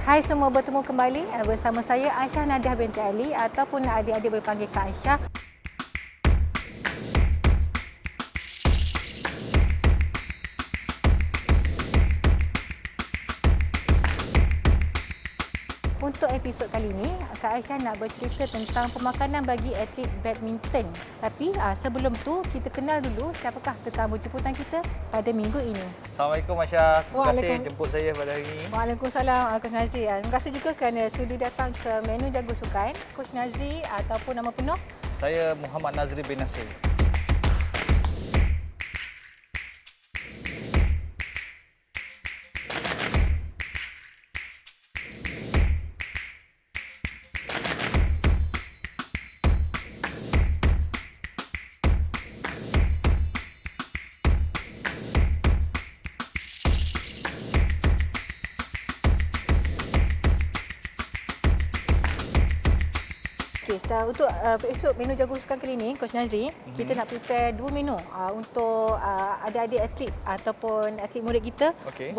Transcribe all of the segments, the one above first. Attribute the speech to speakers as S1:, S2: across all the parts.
S1: Hai semua, bertemu kembali bersama saya Aisyah Nadiah binti Ali ataupun adik-adik boleh panggil Kak Aisyah. Untuk episod kali ini, Kak Aisyah nak bercerita tentang pemakanan bagi atlet badminton. Tapi sebelum tu, kita kenal dulu siapakah tetamu jemputan kita pada minggu ini.
S2: Assalamualaikum Aisyah. Terima kasih jemput saya pada hari ini.
S1: Waalaikumsalam Coach Nazri. Terima kasih juga kerana sudi datang ke menu Jago Sukan. Coach Nazri ataupun nama penuh?
S2: Saya Muhammad Nazri bin Nasir.
S1: Untuk episod menu Jago Sukan kali ini, Coach Nazri, kita nak prepare 2 menu untuk adik-adik atlet ataupun atlet murid kita.
S2: Okay.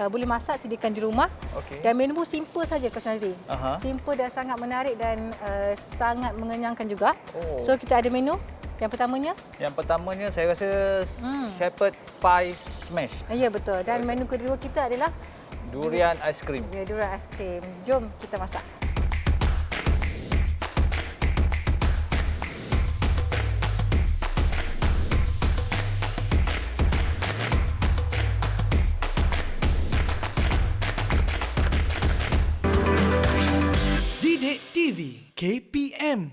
S1: Boleh masak, sediakan di rumah.
S2: Okay.
S1: Dan menu pun simple saja, Coach Nazri.
S2: Simple
S1: dan sangat menarik dan sangat mengenyangkan juga.
S2: Oh.
S1: So kita ada menu. Yang pertamanya
S2: saya rasa Shepherd Pie Smash.
S1: Ya, betul. Dan menu kedua kita adalah
S2: Durian Ice Cream.
S1: Ya, durian ais krim. Jom kita masak.
S3: Didik TV KPM.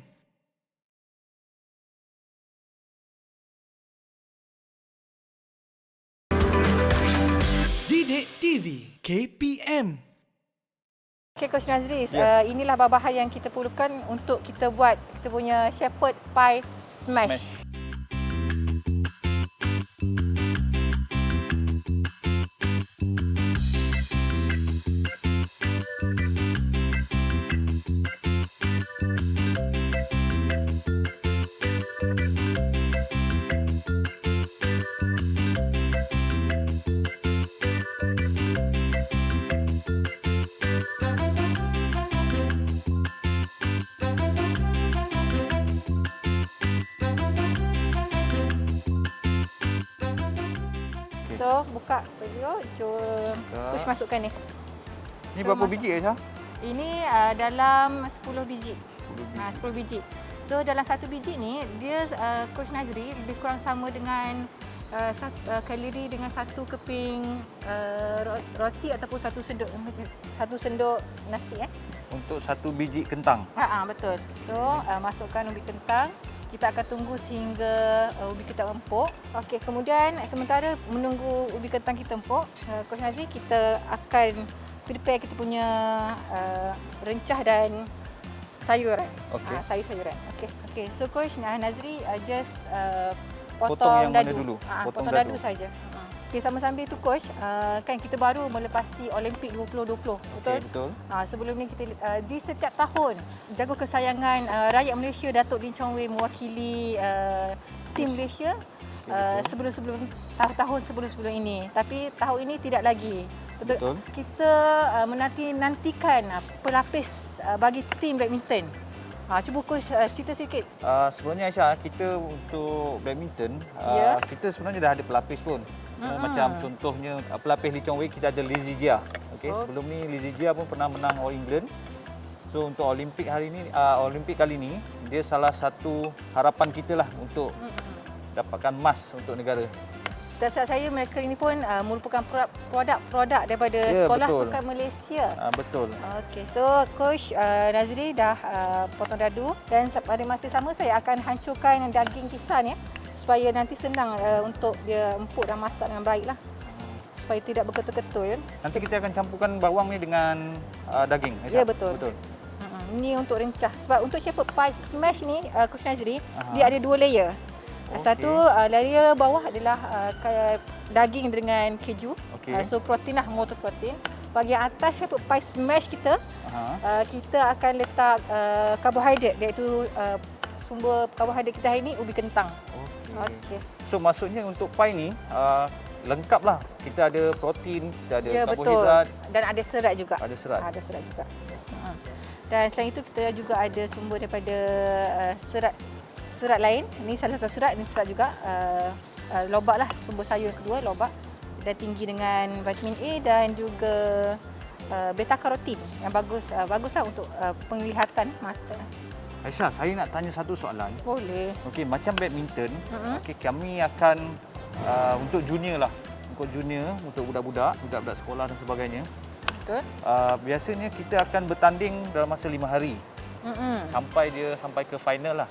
S3: Didik TV KPM.
S1: Okey, Coach Nazri, inilah bahan-bahan yang kita perlukan untuk kita buat kita punya Shepherd Pie Smash. So, buka video, jom push masukkan ni.
S2: Ini berapa biji Aisyah?
S1: Ini dalam 10 biji.
S2: 10 biji.
S1: 10 biji. So, dalam satu biji ni, dia Coach Nazri lebih kurang sama dengan kalori dengan satu keping roti ataupun satu sendok nasi.
S2: Untuk satu biji kentang.
S1: Betul. So, masukkan ubi kentang. Kita akan tunggu sehingga ubi kita empuk. Okey, kemudian sementara menunggu ubi kentang kita empuk, Coach Nazri, kita akan prepare kita punya rencah dan sayuran.
S2: Okey.
S1: Sayur-sayuran. Okey. So Coach Nazri just
S2: Potong yang
S1: dadu.
S2: mana dulu?
S1: Potong dadu saja. Okey, sama-sambil tu Coach, kan kita baru melepasi Olimpik 2020, betul?
S2: Okey, betul.
S1: Sebelum ni kita di setiap tahun jago kesayangan rakyat Malaysia Datuk Lee Chong Wei mewakili tim Malaysia sebelum tahun-tahun sebelum ini. Tapi tahun ini tidak lagi.
S2: Betul.
S1: Kita menantikan pelapis bagi tim badminton. Cuba Coach cerita sikit.
S2: Sebenarnya Aisyah, kita untuk badminton, kita sebenarnya dah ada pelapis pun. Macam contohnya pelapis Lee Chong Wei, kita ada Lee Zijia. Okay. Sebelum ni Lee Zijia pun pernah menang All England. So untuk Olimpik Olimpik kali ni, dia salah satu harapan kita lah untuk dapatkan emas untuk negara.
S1: Rasa saya mereka ini pun merupakan produk daripada Sekolah Sukan Malaysia.
S2: Betul.
S1: Okey, so Coach Nazri dah potong dadu dan pada masa sama saya akan hancurkan daging kisan supaya nanti senang untuk dia empuk dan masak dengan baiklah. Supaya tidak berketul-ketul.
S2: Nanti kita akan campurkan bawang ni dengan daging.
S1: Ya, betul. Ini untuk rencah. Sebab untuk Shepherd Pie Smash ni, Coach Nazri, dia ada 2 layer. Satu layer bawah adalah daging dengan keju. So protein lah, motor protein. Bahagian atas Shepherd Pie Smash kita, kita akan letak karbohidrat, iaitu sumber karbohidrat kita hari ini ubi kentang.
S2: Okay. So maksudnya untuk pie ni lengkap lah. Kita ada protein, kita ada
S1: Ya, betul.
S2: karbohidrat,
S1: Dan ada serat juga.
S2: ada serat.
S1: Ada serat juga. Dan selain itu kita juga ada sumber daripada serat lain. Ini salah satu serat, ini serat juga. Lobak lah, sumber sayur kedua, lobak. Dan tinggi dengan vitamin A dan juga beta karotin yang baguslah untuk penglihatan mata.
S2: Aisyah, saya nak tanya satu soalan.
S1: Boleh.
S2: Okey, macam badminton, okey, kami akan untuk junior lah. Untuk junior, untuk budak-budak sekolah dan sebagainya.
S1: Betul.
S2: Biasanya kita akan bertanding dalam masa 5 hari. Sampai ke final lah.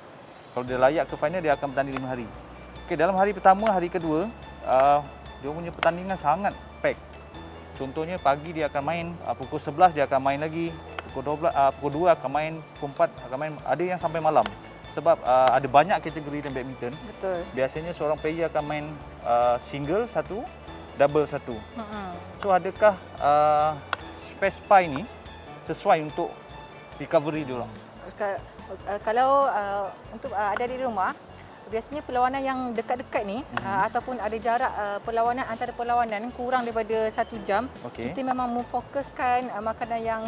S2: Kalau dia layak ke final, dia akan bertanding 5 hari. Okey, dalam hari pertama, hari kedua, dia punya pertandingan sangat pack. Contohnya pagi dia akan main, pukul 11 dia akan main lagi, pukul 2 akan main, pukul 4 akan main, ada yang sampai malam. Sebab ada banyak kategori dalam badminton.
S1: Betul.
S2: Biasanya seorang player akan main single satu, double satu. So adakah specify ni sesuai untuk recovery dia orang?
S1: Kalau untuk ada di rumah, biasanya perlawanan yang dekat-dekat ni ataupun ada jarak perlawanan antara perlawanan kurang daripada 1 jam, kita memang memfokuskan makanan yang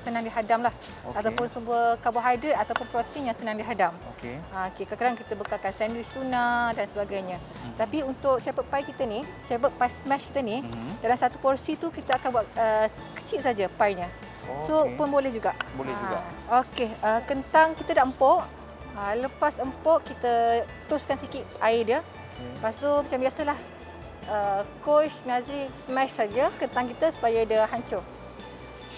S1: senang dihadam lah, ataupun sumber karbohidrat ataupun protein yang senang dihadam. Kadang-kadang kita bekalkan sandwich tuna dan sebagainya. Tapi untuk shepherd pie kita ni, shepherd pie smash kita ni, dalam satu porsi tu kita akan buat kecil saja pie-nya. So pun boleh juga.
S2: Boleh juga.
S1: Okey, kentang kita dah empuk. Lepas empuk, kita toastkan sikit air dia. Lepas tu macam biasalah, Coach Nazri smash saja kentang kita supaya dia hancur.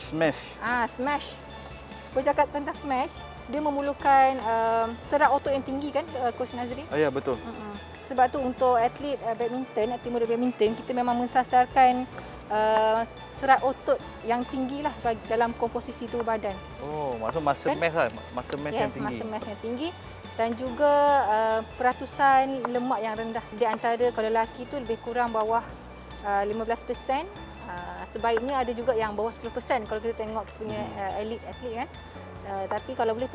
S2: Smash.
S1: Smash. Bercakap tentang smash, dia memerlukan serat otot yang tinggi kan, Coach Nazri?
S2: Ya, betul.
S1: Sebab tu untuk atlet badminton, atlet muda badminton, kita memang mensasarkan serat otot yang tinggi lah dalam komposisi tubuh badan.
S2: Maksud masa mass lah, masa mass yang tinggi.
S1: Masa mass yang tinggi dan juga peratusan lemak yang rendah. Di antara kalau lelaki tu lebih kurang bawah 15%. Sebaiknya ada juga yang bawah 10% kalau kita tengok kita punya atlet kan. Tapi kalau boleh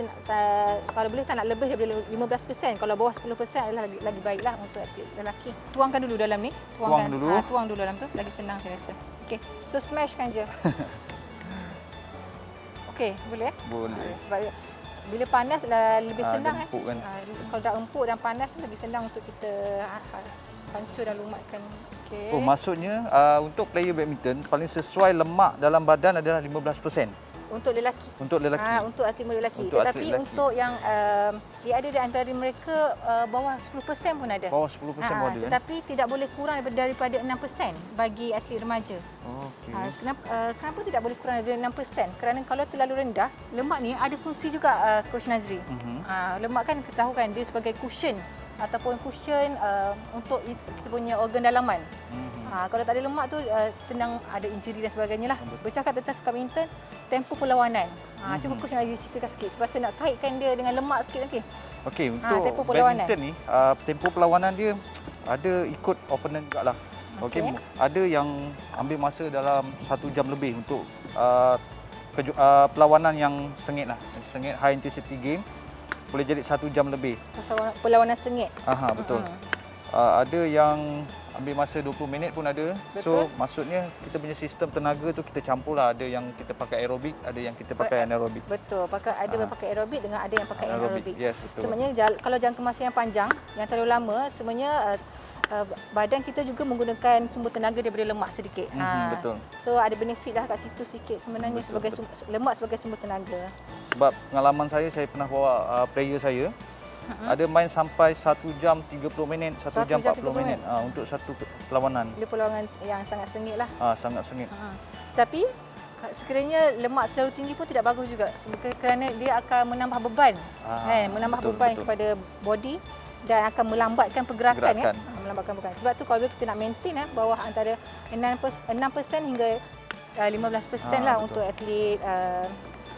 S1: tak nak lebih daripada 15%. Kalau bawah 10% adalah lagi baiklah untuk atlet lelaki. Tuangkan dulu dalam ni.
S2: Tuang dulu.
S1: Tuang dulu dalam tu, lagi senang saya rasa. Okey, so smashkan je. Okey, boleh?
S2: Boleh.
S1: Sebab bila panas lebih senang kan. Kalau dah empuk dan panas lebih senang untuk kita hancur dan lumatkan. Okey.
S2: Maksudnya untuk player badminton paling sesuai lemak dalam badan adalah 15%.
S1: Untuk lelaki.
S2: Untuk lelaki.
S1: Untuk atlet muda lelaki.
S2: Untuk
S1: Tetapi
S2: atlet lelaki.
S1: untuk yang dia ada di antara mereka bawah 10% pun ada.
S2: Bawah 10% pun ada.
S1: Tetapi tidak boleh kurang daripada 6% bagi atlet remaja. Kenapa tidak boleh kurang daripada 6%? Kerana kalau terlalu rendah, lemak ni ada fungsi juga, Coach Nazri. Lemak kan kita tahu kan dia sebagai cushion ataupun cushion untuk kita punya organ dalaman. Kalau tak ada lemak tu senang ada injury dan sebagainya lah. Bercakap tentang sukan badminton, tempoh perlawanan. Cuba Coach lagi ceritakan sikit sebab saya nak kaitkan dia dengan lemak sikit nanti.
S2: Okey, untuk badminton ni tempoh perlawanan dia ada ikut opponent jugalah. Okey, ada yang ambil masa dalam 1 jam lebih untuk perlawanan yang sengit lah. Sengit high intensity game boleh jadi 1 jam lebih.
S1: Perlawanan sengit.
S2: Betul. Ada yang ambil masa 20 minit pun ada.
S1: Betul.
S2: So maksudnya kita punya sistem tenaga tu kita campurlah, ada yang kita pakai aerobik, ada yang kita pakai anaerobik.
S1: Betul, ada yang pakai aerobik dengan ada yang pakai anaerobik.
S2: Yes, betul.
S1: Sebenarnya kalau jangka masa yang panjang, yang terlalu lama, sebenarnya badan kita juga menggunakan sumber tenaga daripada lemak sedikit.
S2: Betul.
S1: So ada benefit lah kat situ sikit sebenarnya, sebagai lemak sebagai sumber tenaga.
S2: Sebab pengalaman saya pernah bawa player saya ada main sampai 1 jam 30 minit, 1 jam 40 minit untuk satu perlawanan.
S1: Dia perlawanan yang sangat sengit lah.
S2: Sangat sengit.
S1: Tapi sekiranya lemak terlalu tinggi pun tidak bagus juga kerana dia akan menambah beban. Menambah beban kepada body dan akan melambatkan pergerakan. Kan? Melambatkan pergerakan. Sebab tu kalau kita nak maintain bawah antara 6% hingga 15% lah untuk atlet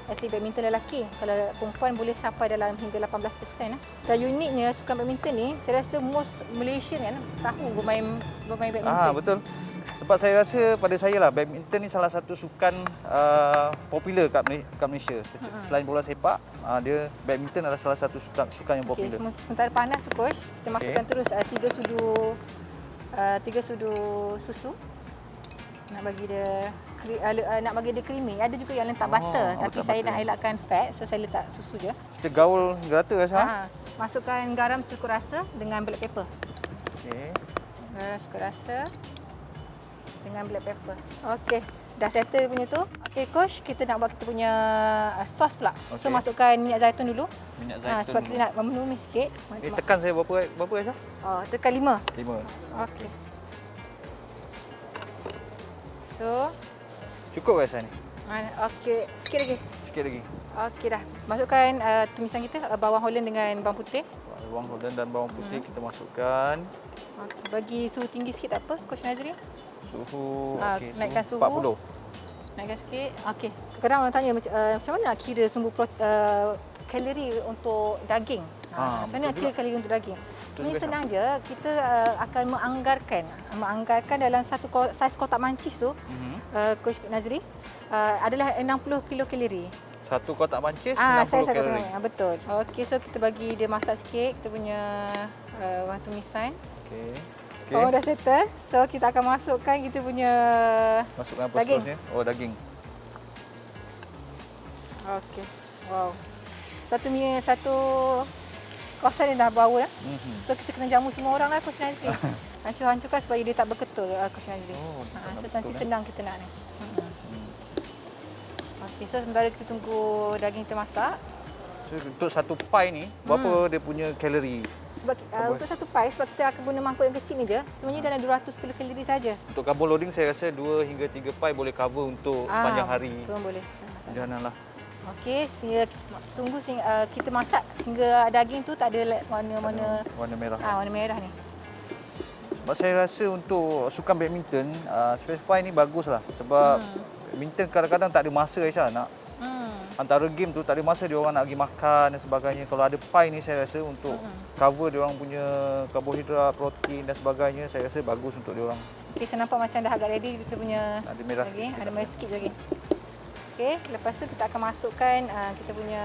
S1: badminton lelaki. Kalau perempuan boleh sampai dalam hingga 18%. Dan uniknya sukan badminton ni, saya rasa most Malaysian kan tahu bermain badminton.
S2: Betul. Sebab saya rasa pada saya lah, badminton ni salah satu sukan popular kat Malaysia. Selain bola sepak, dia badminton adalah salah satu sukan yang popular.
S1: Sementara panas, Coach, kita masukkan terus 3 sudu 3 sudu susu. Nak bagi dia creamy. Ada juga yang letak butter, tapi
S2: letak
S1: saya
S2: butter.
S1: nak elakkan fat, so saya letak susu je.
S2: Kita gaul hingga rata Aisyah.
S1: Masukkan garam secukup rasa dengan black pepper.
S2: Okey.
S1: Garam secukup rasa dengan black pepper. Okey, dah settle punya tu. Okey coach, kita nak buat kita punya sos pula. So
S2: Okey.
S1: masukkan minyak zaitun dulu.
S2: Minyak zaitun.
S1: Sebab kita nak memenuhi sikit.
S2: Tekan saya berapa Aisyah?
S1: Tekan 5.
S2: 5.
S1: Okey. So,
S2: Cukup ke Aisyah ni?
S1: okey, sikit lagi.
S2: Sikit lagi.
S1: Okey dah. Masukkan tumisan kita, bawang holland dengan bawang putih.
S2: Bawang holland dan bawang putih kita masukkan.
S1: Okey, bagi suhu tinggi sikit tak apa, Coach Nazri.
S2: Suhu
S1: naikkan suhu.
S2: 40.
S1: Naikkan sikit. Okey. Kadang orang tanya macam mana nak kira sumber kalori untuk daging. Macam mana nak kira kalori untuk daging? Ini senang je. Kita akan menganggarkan dalam satu saiz kotak mancis tu, Coach Nazri, adalah 60 kilokalori.
S2: Satu kotak mancis
S1: Saya
S2: 60
S1: satu
S2: kalori.
S1: betul. Okey, so kita bagi dia masak sikit kita punya tumisan.
S2: Okey.
S1: Oh, dah settle. So kita akan masukkan kita punya
S2: Masukkan apa
S1: daging.
S2: sosnya? Oh, daging.
S1: Okey. Wow. Satu kawasan ni dah bau dah. So kita kena jamu semua orang lah Coach Nazri. Hancur-hancurkan supaya dia tak berketul Coach Nazri. So nanti senang kita nak ni. Okey, so sementara kita tunggu daging kita masak.
S2: So, untuk satu pie ni, berapa dia punya kalori?
S1: Sebab untuk satu pie, sebab kita akan guna mangkuk yang kecil ni je, sebenarnya dalam 200 kilokalori saja.
S2: Untuk carbon loading saya rasa 2 hingga 3 pie boleh cover untuk sepanjang hari.
S1: Betul, boleh.
S2: Perjalanan lah.
S1: Okey, tunggu kita masak hingga daging tu tak ada warna-warna
S2: warna merah.
S1: warna merah ni.
S2: Sebab saya rasa untuk sukan badminton, space pie ni baguslah. Sebab badminton kadang-kadang tak ada masa Aisyah nak antara game tu tak ada masa dia orang nak pergi makan dan sebagainya. Kalau ada pie ni saya rasa untuk cover dia orang punya karbohidrat, protein dan sebagainya, saya rasa bagus untuk dia orang.
S1: Okey, saya nampak macam dah agak ready kita punya
S2: Ada merah
S1: lagi,
S2: sikit.
S1: ada merah sikit lagi. Okey, lepas tu kita akan masukkan kita punya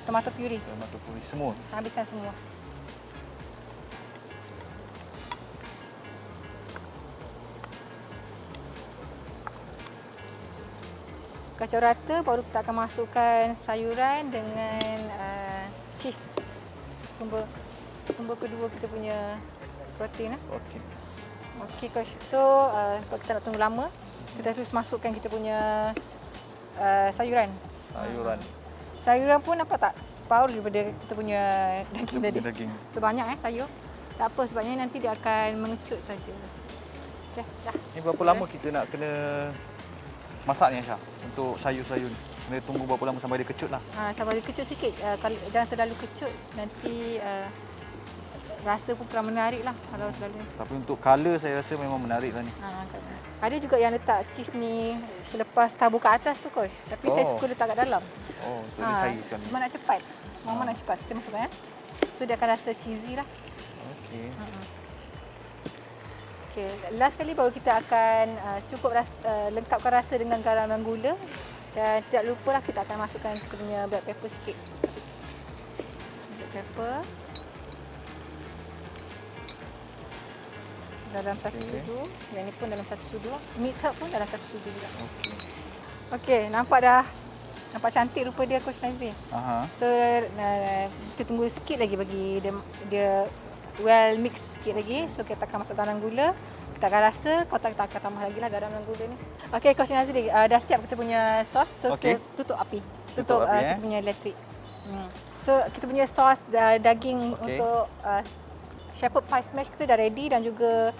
S1: tomato puree.
S2: Tomato puree semua.
S1: Habiskan semua. Kacau rata, baru kita akan masukkan sayuran dengan cheese. Sumber kedua kita punya protein.
S2: Okey.
S1: Okey coach. So kalau kita nak tunggu lama, kita terus masukkan kita punya sayuran. Sayuran pun nampak tak separuh daripada kita punya daging tadi.
S2: Daging.
S1: So banyak sayur. Tak apa sebabnya nanti dia akan mengecut saja. Okey, dah.
S2: Ni berapa lama kita nak kena masak ni Aisyah untuk sayur-sayur ni? Kena tunggu berapa lama sampai dia kecut lah?
S1: Sampai dia kecut sikit. Kalau jangan terlalu kecut, nanti rasa pun kurang menarik lah kalau terlalu.
S2: Tapi untuk colour saya rasa memang menarik lah ni.
S1: Ada juga yang letak cheese ni selepas tabur kat atas tu coach. Tapi saya suka letak kat dalam.
S2: Oh, untuk dia cair sekali.
S1: Cuma nak cepat. Mama nak cepat. Saya masukkan So dia akan rasa cheesy lah.
S2: Okey.
S1: Okey, last kali baru kita akan cukup lengkapkan rasa dengan garam dan gula. Dan tidak lupalah kita akan masukkan kita punya black pepper sikit. Black pepper. Dalam satu sudu. Yang ni pun dalam satu sudu. Mix herb pun dalam satu sudu juga. Okey, nampak cantik rupa dia Coach Nazri. So kita tunggu sikit lagi bagi dia well mix sikit lagi. So kita akan masuk garam gula. Kita akan rasa, kita akan tambah lagi lah garam dan gula ni. Okey Coach Nazri, dah siap kita punya sos. So kita tutup api. Tutup api, kita punya elektrik. So kita punya sos daging untuk shepherd pie smash kita dah ready dan juga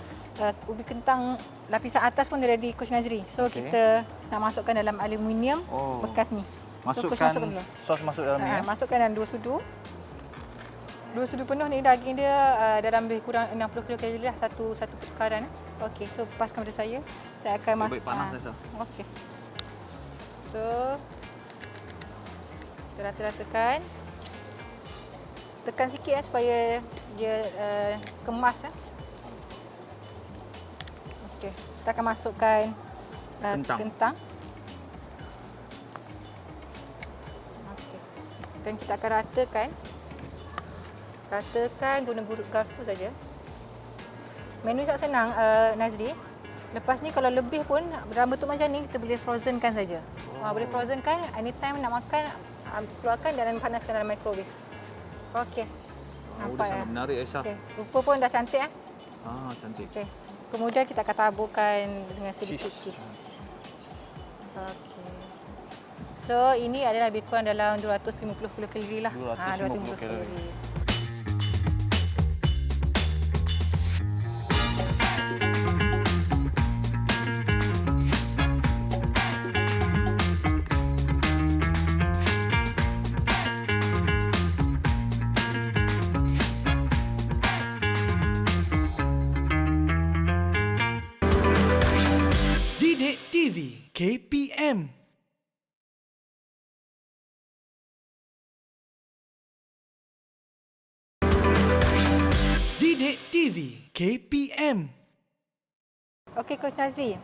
S1: ubi kentang lapisan atas pun dah ready Coach Nazri. So kita nak masukkan dalam aluminium bekas ni.
S2: Masukkan sos masuk dalam ni.
S1: Masukkan dalam 2 sudu. 2 sudu penuh ni daging dia dalam lebih kurang 60 kilokalori lah satu pertukaran. Okey, so lepaskan pada saya. Saya akan
S2: Baik panas Aisyah.
S1: Okey. So kita rata-ratakan. Tekan sikit supaya dia kemas. Okey, kita akan masukkan kentang. Okey. Dan kita akan ratakan guna garpu saja. Menu sangat senang, Nazri. Lepas ni kalau lebih pun dalam bentuk macam ni kita boleh frozenkan saja. Boleh frozenkan, anytime nak makan keluarkan dan panaskan dalam microwave. Okey.
S2: Nampak sangat menarik Aisyah.
S1: Okey. Rupa pun dah cantik
S2: Cantik.
S1: Okey. Kemudian kita akan taburkan dengan sedikit cheese. Okey. So ini adalah lebih kurang dalam 250 kilokalori lah.
S2: 250 kalori.
S3: Didik TV KPM. Didik TV KPM.
S1: Okey Coach Nazri,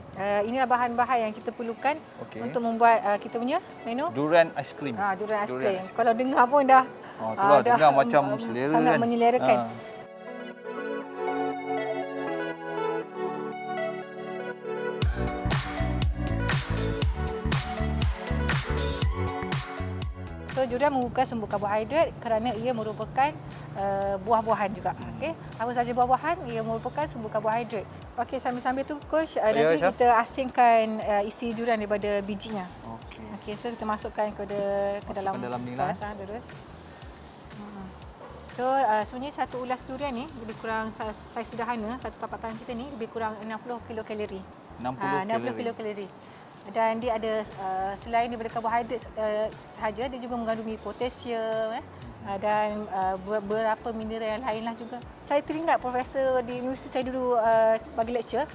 S1: inilah bahan-bahan yang kita perlukan untuk membuat kita punya menu.
S2: Durian ice cream.
S1: Durian ice cream. Kalau dengar pun dah
S2: Itulah dengar macam selera
S1: sangat
S2: kan.
S1: menyelerakan. So durian merupakan sumber karbohidrat kerana ia merupakan buah-buahan juga. Okey, apa saja buah-buahan ia merupakan sumber karbohidrat. Okey, sambil-sambil tu coach nanti
S2: Aisyah.
S1: kita asingkan isi durian daripada bijinya.
S2: Okey.
S1: Okey, so kita masukkan ke dalam
S2: ni lah.
S1: terus. So sebenarnya satu ulas durian ni lebih kurang saiz sederhana, satu tapak tangan kita ni lebih kurang 60 kilokalori. 60 kilokalori. Dan dia ada selain daripada karbohidrat sahaja, dia juga mengandungi potasium dan beberapa mineral yang lain lah juga. Saya teringat profesor di universiti saya dulu bagi lecture.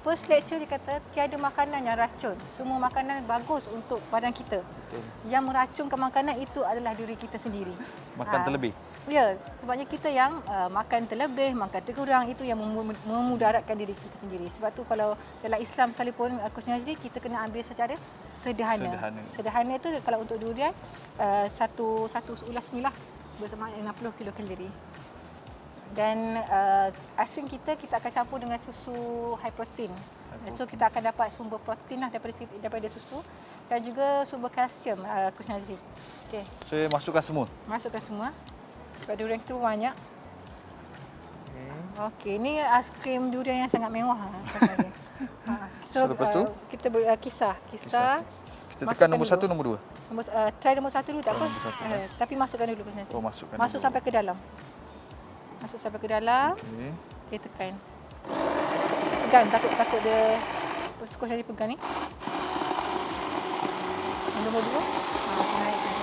S1: First lecture dia kata tiada makanan yang racun. Semua makanan bagus untuk badan kita.
S2: Betul.
S1: Yang meracunkan makanan itu adalah diri kita sendiri.
S2: Makan terlebih.
S1: Ya, sebabnya kita yang makan terlebih, makan terkurang itu yang memudaratkan diri kita sendiri. Sebab tu kalau dalam Islam sekalipun Coach Nazri, kita kena ambil secara sederhana. Sederhana itu kalau untuk durian satu ulas ni lah bersama 60 kilokalori. Dan asing kita akan campur dengan susu high protein. So kita akan dapat sumber protein lah daripada susu dan juga sumber kalsium Coach Nazri. Okey.
S2: So masukkan semua.
S1: Masukkan semua. Sebab durian itu banyak. Okey, ni aiskrim durian yang sangat mewah. So
S2: lepas tu
S1: kita kisah.
S2: Kita tekan nombor 1, nombor 2.
S1: Try nombor 1 dulu tak apa. Tapi masukkan dulu Coach Nazri.
S2: Masukkan.
S1: Masuk sampai ke dalam. Masuk sampai ke dalam.
S2: Okey.
S1: Dia tekan. Pegang, takut dia Coach Nazri pegang ni. Nombor 2. Naikkan.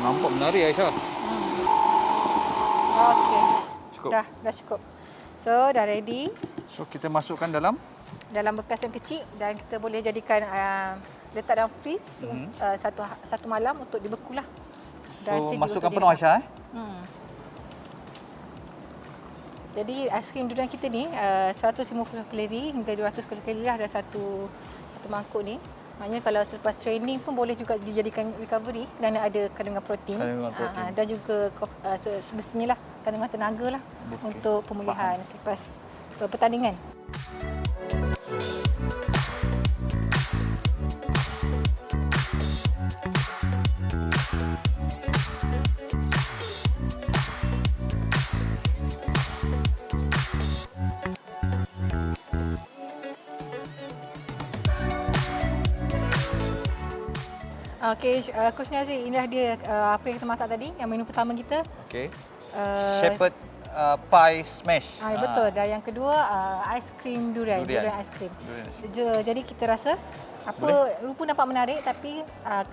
S2: Nampak menarik Aisyah.
S1: Okey.
S2: Cukup.
S1: Dah cukup. So dah ready.
S2: So kita masukkan dalam
S1: Bekas yang kecil dan kita boleh jadikan letak dalam freeze satu malam untuk dibekulah.
S2: So masukkan penuh Aisyah
S1: Jadi aiskrim durian kita ni 150 kalori hingga 200 kalori lah dalam satu mangkuk ni. Maknanya kalau selepas training pun boleh juga dijadikan recovery kerana ada kandungan protein. Dan juga semestinya lah kandungan tenaga lah untuk pemulihan selepas pertandingan. Okey, Coach Nazri, inilah dia apa yang kita masak tadi, yang menu pertama kita.
S2: Okey. Shepherd pie smash.
S1: Betul. Dan yang kedua aiskrim durian aiskrim. Jadi kita rasa rupa nampak menarik tapi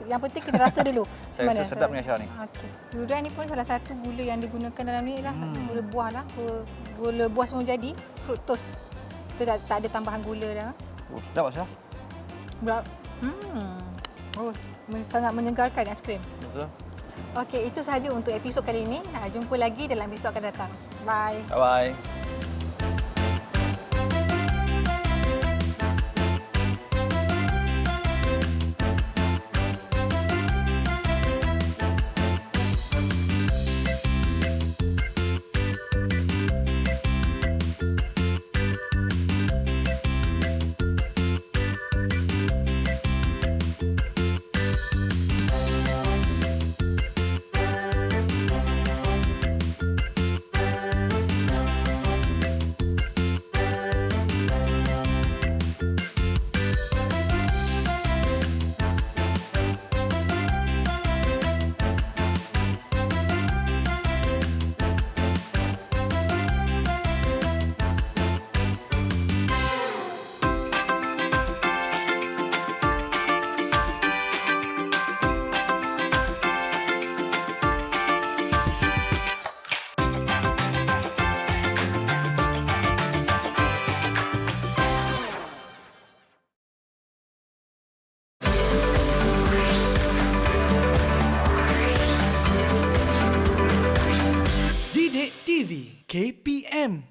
S1: yang penting kita rasa dulu.
S2: Saya rasa sedap ni Aisyah ni.
S1: Okey. Durian ni pun salah satu gula yang digunakan dalam ni lah. Gula buah lah. Gula buah semua jadi fructose. Kita tak ada tambahan gula dah.
S2: Sedap Aisyah.
S1: Sangat menyegarkan aiskrim.
S2: Betul.
S1: Okey, itu sahaja untuk episod kali ini. Jumpa lagi dalam episod akan datang. Bye.
S2: Bye-bye.
S3: KPM